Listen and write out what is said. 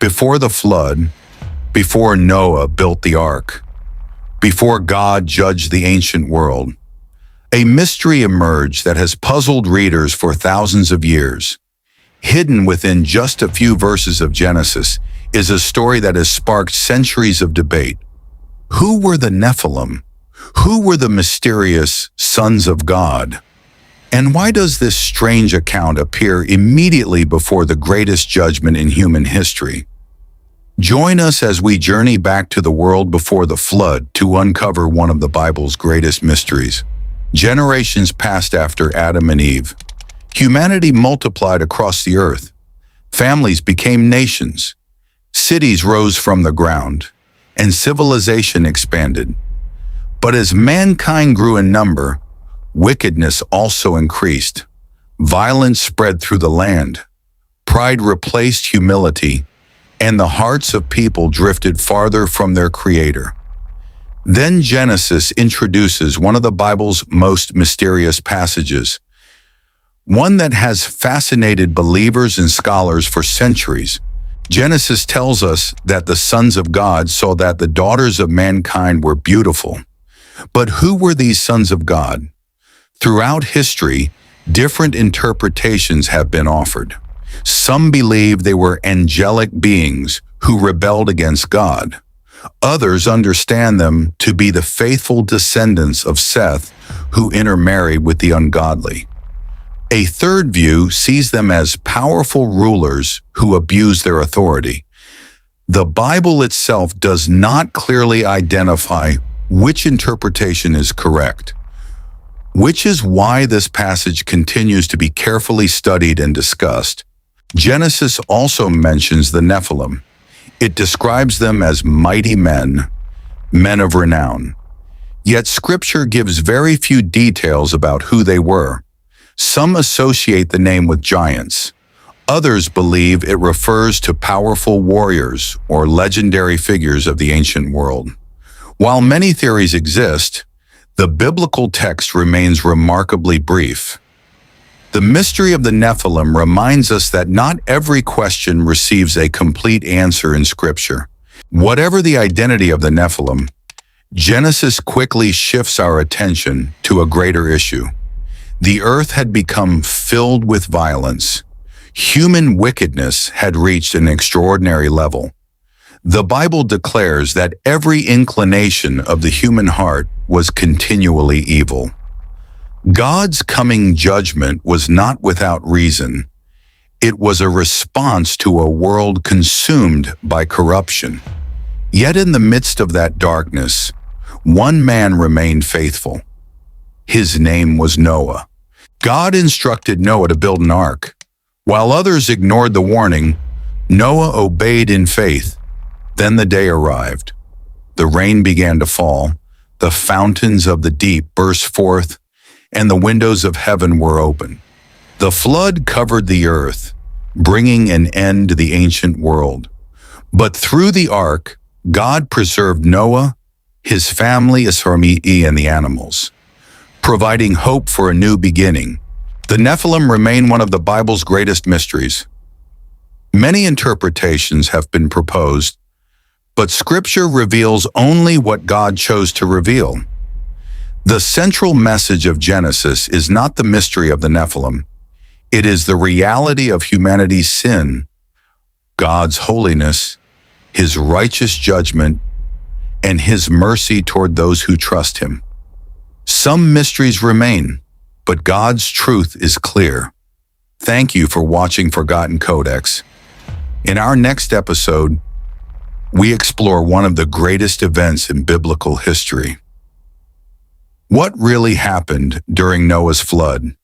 Before the flood, before Noah built the ark, before God judged the ancient world, a mystery emerged that has puzzled readers for thousands of years. Hidden within just a few verses of Genesis is a story that has sparked centuries of debate. Who were the Nephilim? Who were the mysterious sons of God? And why does this strange account appear immediately before the greatest judgment in human history? Join us as we journey back to the world before the flood to uncover one of the Bible's greatest mysteries. Generations passed after Adam and Eve. Humanity multiplied across the earth. Families became nations. Cities rose from the ground, and civilization expanded. But as mankind grew in number, wickedness also increased. Violence spread through the land. Pride replaced humility, and the hearts of people drifted farther from their Creator. Then Genesis introduces one of the Bible's most mysterious passages, one that has fascinated believers and scholars for centuries. Genesis tells us that the sons of God saw that the daughters of mankind were beautiful. But who were these sons of God? Throughout history, different interpretations have been offered. Some believe they were angelic beings who rebelled against God. Others understand them to be the faithful descendants of Seth who intermarried with the ungodly. A third view sees them as powerful rulers who abuse their authority. The Bible itself does not clearly identify which interpretation is correct, which is why this passage continues to be carefully studied and discussed. Genesis also mentions the Nephilim. It describes them as mighty men, men of renown. Yet Scripture gives very few details about who they were. Some associate the name with giants. Others believe it refers to powerful warriors or legendary figures of the ancient world. While many theories exist, the biblical text remains remarkably brief. The mystery of the Nephilim reminds us that not every question receives a complete answer in Scripture. Whatever the identity of the Nephilim, Genesis quickly shifts our attention to a greater issue. The earth had become filled with violence. Human wickedness had reached an extraordinary level. The Bible declares that every inclination of the human heart was continually evil. God's coming judgment was not without reason. It was a response to a world consumed by corruption. Yet in the midst of that darkness, one man remained faithful. His name was Noah. God instructed Noah to build an ark. While others ignored the warning, Noah obeyed in faith. Then the day arrived. The rain began to fall. The fountains of the deep burst forth, and the windows of heaven were open. The flood covered the earth, bringing an end to the ancient world. But through the ark, God preserved Noah, his family, and the animals, providing hope for a new beginning. The Nephilim remain one of the Bible's greatest mysteries. Many interpretations have been proposed, but Scripture reveals only what God chose to reveal. The central message of Genesis is not the mystery of the Nephilim. It is the reality of humanity's sin, God's holiness, His righteous judgment, and His mercy toward those who trust Him. Some mysteries remain, but God's truth is clear. Thank you for watching Forgotten Codex. In our next episode, we explore one of the greatest events in biblical history. What really happened during Noah's flood?